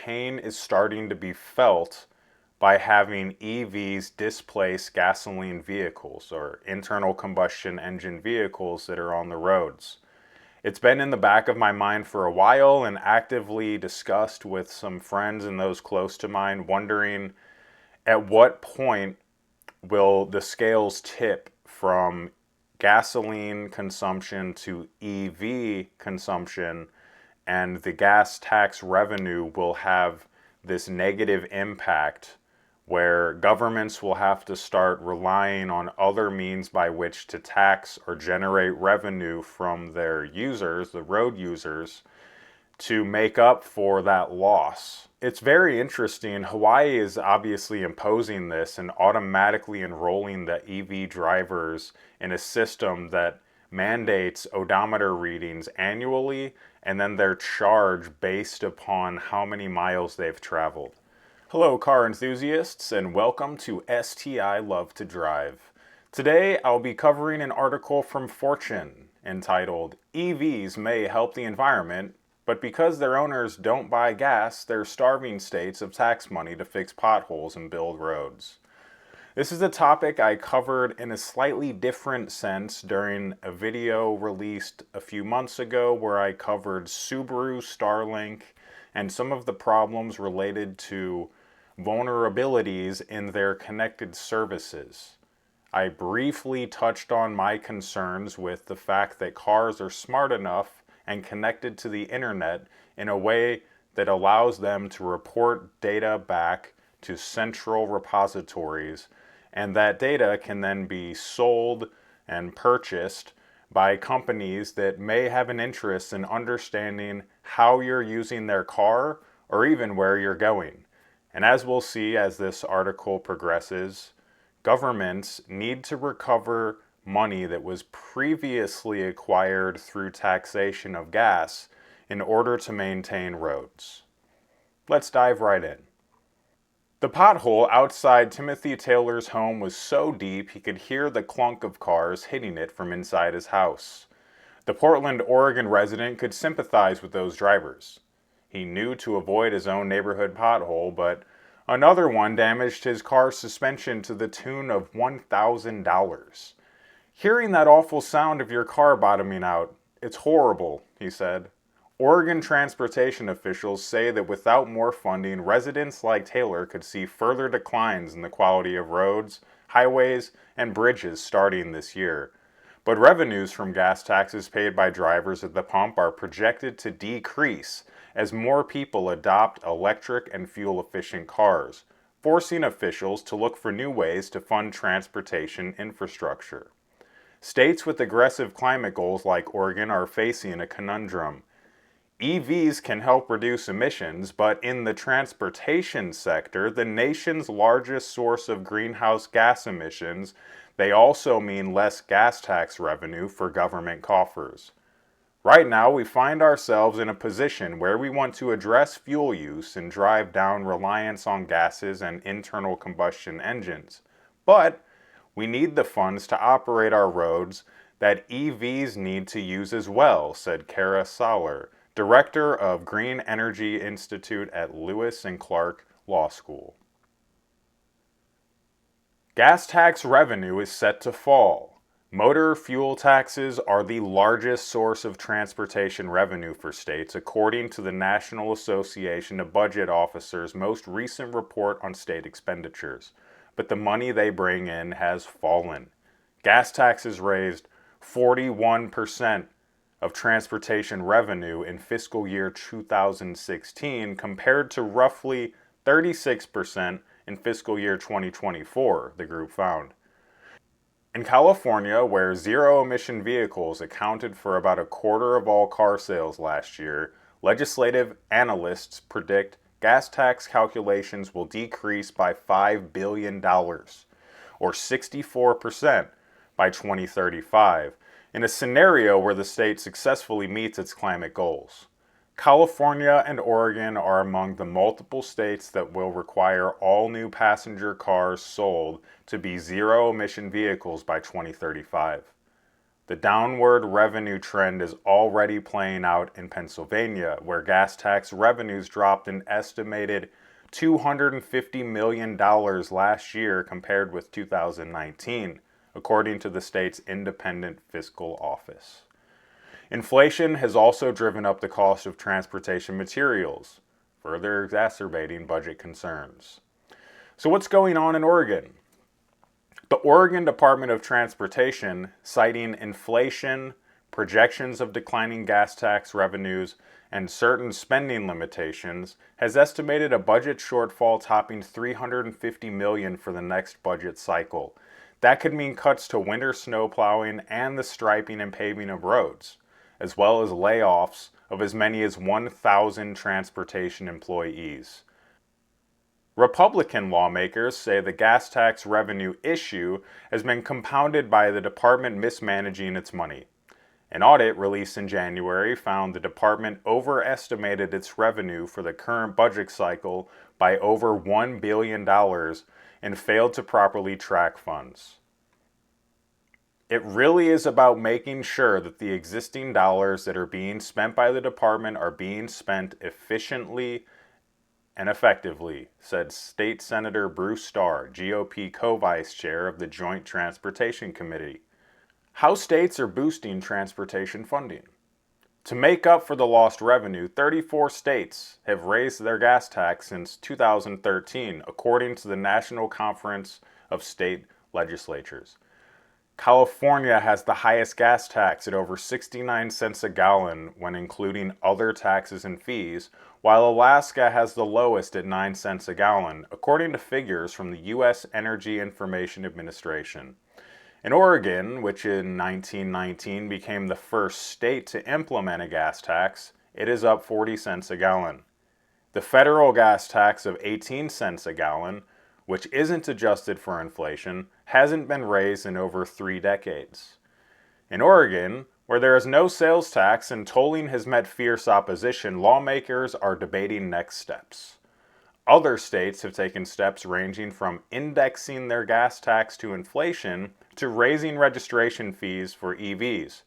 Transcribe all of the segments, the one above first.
pain is starting to be felt by having EVs displace gasoline vehicles or internal combustion engine vehicles that are on the roads. It's been in the back of my mind for a while and actively discussed with some friends and those close to mine, wondering at what point will the scales tip from gasoline consumption to EV consumption, and the gas tax revenue will have this negative impact where governments will have to start relying on other means by which to tax or generate revenue from their users, the road users, to make up for that loss. It's very interesting. Hawaii is obviously imposing this and automatically enrolling the EV drivers in a system that mandates odometer readings annually, and then they're charged based upon how many miles they've traveled. Hello, car enthusiasts, and welcome to STI Love to Drive. Today, I'll be covering an article from Fortune entitled, EVs May Help the Environment, but because their owners don't buy gas, they're starving states of tax money to fix potholes and build roads. This is a topic I covered in a slightly different sense during a video released a few months ago where I covered Subaru Starlink and some of the problems related to vulnerabilities in their connected services. I briefly touched on my concerns with the fact that cars are smart enough and connected to the internet in a way that allows them to report data back to central repositories, and that data can then be sold and purchased by companies that may have an interest in understanding how you're using their car or even where you're going. And as we'll see as this article progresses, governments need to recover money that was previously acquired through taxation of gas in order to maintain roads. Let's dive right in. The pothole outside Timothy Taylor's home was so deep he could hear the clunk of cars hitting it from inside his house. The Portland, Oregon resident could sympathize with those drivers. He knew to avoid his own neighborhood pothole, but another one damaged his car's suspension to the tune of $1,000. Hearing that awful sound of your car bottoming out, it's horrible, he said. Oregon transportation officials say that without more funding, residents like Taylor could see further declines in the quality of roads, highways, and bridges starting this year. But revenues from gas taxes paid by drivers at the pump are projected to decrease as more people adopt electric and fuel-efficient cars, forcing officials to look for new ways to fund transportation infrastructure. States with aggressive climate goals like Oregon are facing a conundrum. EVs can help reduce emissions, but in the transportation sector, the nation's largest source of greenhouse gas emissions, they also mean less gas tax revenue for government coffers. Right now, we find ourselves in a position where we want to address fuel use and drive down reliance on gases and internal combustion engines. But we need the funds to operate our roads that EVs need to use as well, said Kara Soller, director of Green Energy Institute at Lewis and Clark Law School. Gas tax revenue is set to fall. Motor fuel taxes are the largest source of transportation revenue for states, according to the National Association of Budget Officers' most recent report on state expenditures. But the money they bring in has fallen. Gas taxes raised 41% of transportation revenue in fiscal year 2016 compared to roughly 36% in fiscal year 2024, the group found. In California, where zero-emission vehicles accounted for about a quarter of all car sales last year, legislative analysts predict gas tax calculations will decrease by $5 billion, or 64%, by 2035, in a scenario where the state successfully meets its climate goals. California and Oregon are among the multiple states that will require all new passenger cars sold to be zero-emission vehicles by 2035. The downward revenue trend is already playing out in Pennsylvania, where gas tax revenues dropped an estimated $250 million last year compared with 2019, according to the state's independent fiscal office. Inflation has also driven up the cost of transportation materials, further exacerbating budget concerns. So, what's going on in Oregon? The Oregon Department of Transportation, citing inflation, projections of declining gas tax revenues, and certain spending limitations, has estimated a budget shortfall topping $350 million for the next budget cycle. That could mean cuts to winter snow plowing and the striping and paving of roads, as well as layoffs of as many as 1,000 transportation employees. Republican lawmakers say the gas tax revenue issue has been compounded by the department mismanaging its money. An audit released in January found the department overestimated its revenue for the current budget cycle by over $1 billion and failed to properly track funds. It really is about making sure that the existing dollars that are being spent by the department are being spent efficiently and effectively, said State Senator Bruce Starr, GOP co-vice chair of the Joint Transportation Committee. How states are boosting transportation funding. To make up for the lost revenue, 34 states have raised their gas tax since 2013, according to the National Conference of State Legislatures. California has the highest gas tax at over 69 cents a gallon when including other taxes and fees, while Alaska has the lowest at 9 cents a gallon, according to figures from the U.S. Energy Information Administration. In Oregon, which in 1919 became the first state to implement a gas tax, it is up 40 cents a gallon. The federal gas tax of 18 cents a gallon, which isn't adjusted for inflation, hasn't been raised in over 3 decades. In Oregon, where there is no sales tax and tolling has met fierce opposition, lawmakers are debating next steps. Other states have taken steps ranging from indexing their gas tax to inflation to raising registration fees for EVs,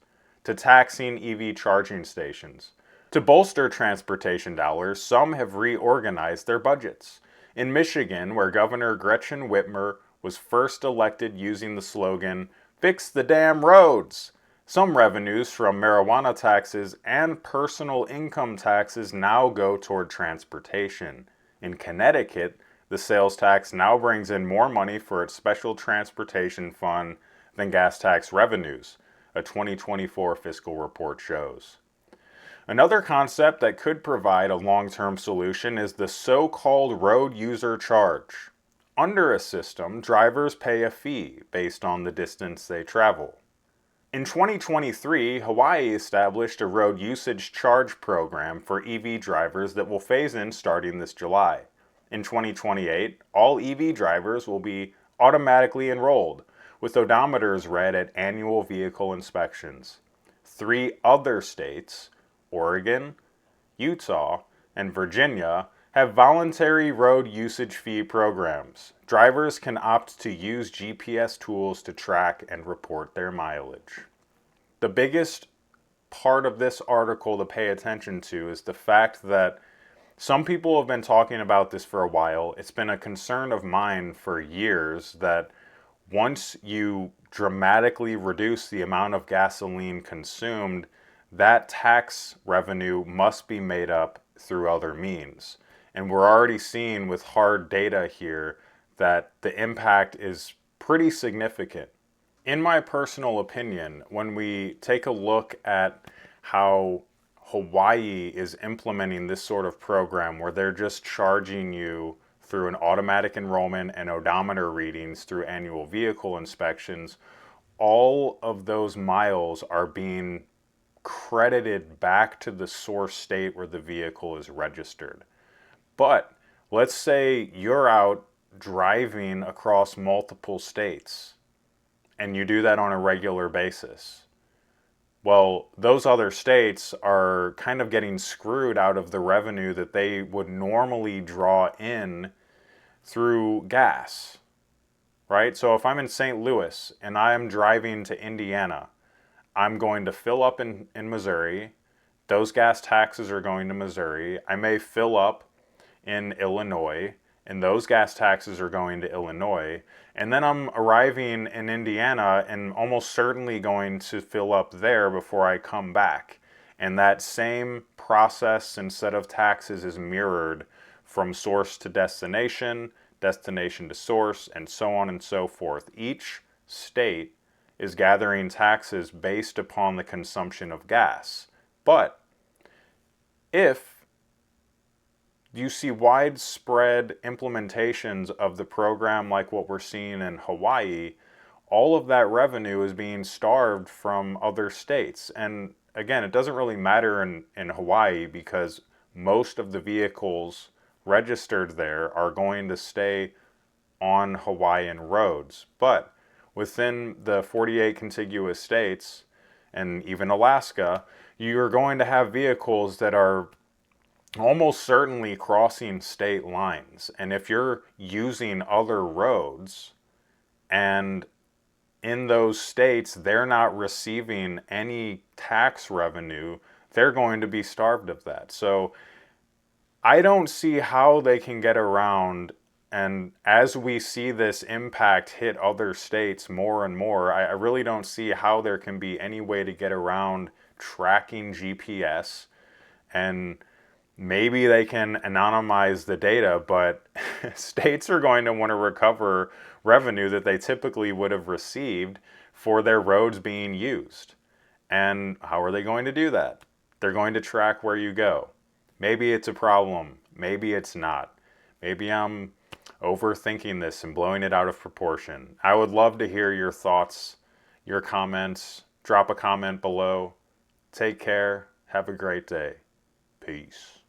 to taxing EV charging stations. To bolster transportation dollars, some have reorganized their budgets. In Michigan, where Governor Gretchen Whitmer was first elected using the slogan, "Fix the damn roads," some revenues from marijuana taxes and personal income taxes now go toward transportation. In Connecticut, the sales tax now brings in more money for its special transportation fund than gas tax revenues, a 2024 fiscal report shows. Another concept that could provide a long-term solution is the so-called road user charge. Under a system, drivers pay a fee based on the distance they travel. In 2023, Hawaii established a road usage charge program for EV drivers that will phase in starting this July. In 2028, all EV drivers will be automatically enrolled, with odometers read at annual vehicle inspections. 3 other states, Oregon, Utah, and Virginia, have voluntary road usage fee programs. Drivers can opt to use GPS tools to track and report their mileage. The biggest part of this article to pay attention to is the fact that some people have been talking about this for a while. It's been a concern of mine for years that once you dramatically reduce the amount of gasoline consumed, that tax revenue must be made up through other means. And we're already seeing with hard data here that the impact is pretty significant. In my personal opinion, when we take a look at how Hawaii is implementing this sort of program where they're just charging you through an automatic enrollment and odometer readings through annual vehicle inspections, all of those miles are being credited back to the source state where the vehicle is registered. But let's say you're out driving across multiple states and you do that on a regular basis. Well, those other states are kind of getting screwed out of the revenue that they would normally draw in through gas, right? So if I'm in St. Louis and I'm driving to Indiana, I'm going to fill up in Missouri. Those gas taxes are going to Missouri. I may fill up in Illinois, and those gas taxes are going to Illinois. And then I'm arriving in Indiana and almost certainly going to fill up there before I come back. And that same process and set of taxes is mirrored from source to destination, destination to source, and so on and so forth. Each state is gathering taxes based upon the consumption of gas. But if you see widespread implementations of the program like what we're seeing in Hawaii, all of that revenue is being starved from other states. And again, it doesn't really matter in Hawaii because most of the vehicles registered there are going to stay on Hawaiian roads. But within the 48 contiguous states and even Alaska, you're going to have vehicles that are almost certainly crossing state lines. And if you're using other roads and in those states they're not receiving any tax revenue, they're going to be starved of that. So I don't see how they can get around. And as we see this impact hit other states more and more, I really don't see how there can be any way to get around tracking GPS. And maybe they can anonymize the data, but states are going to want to recover revenue that they typically would have received for their roads being used. And how are they going to do that? They're going to track where you go. Maybe it's a problem. Maybe it's not. Maybe I'm overthinking this and blowing it out of proportion. I would love to hear your thoughts, your comments. Drop a comment below. Take care. Have a great day. Peace.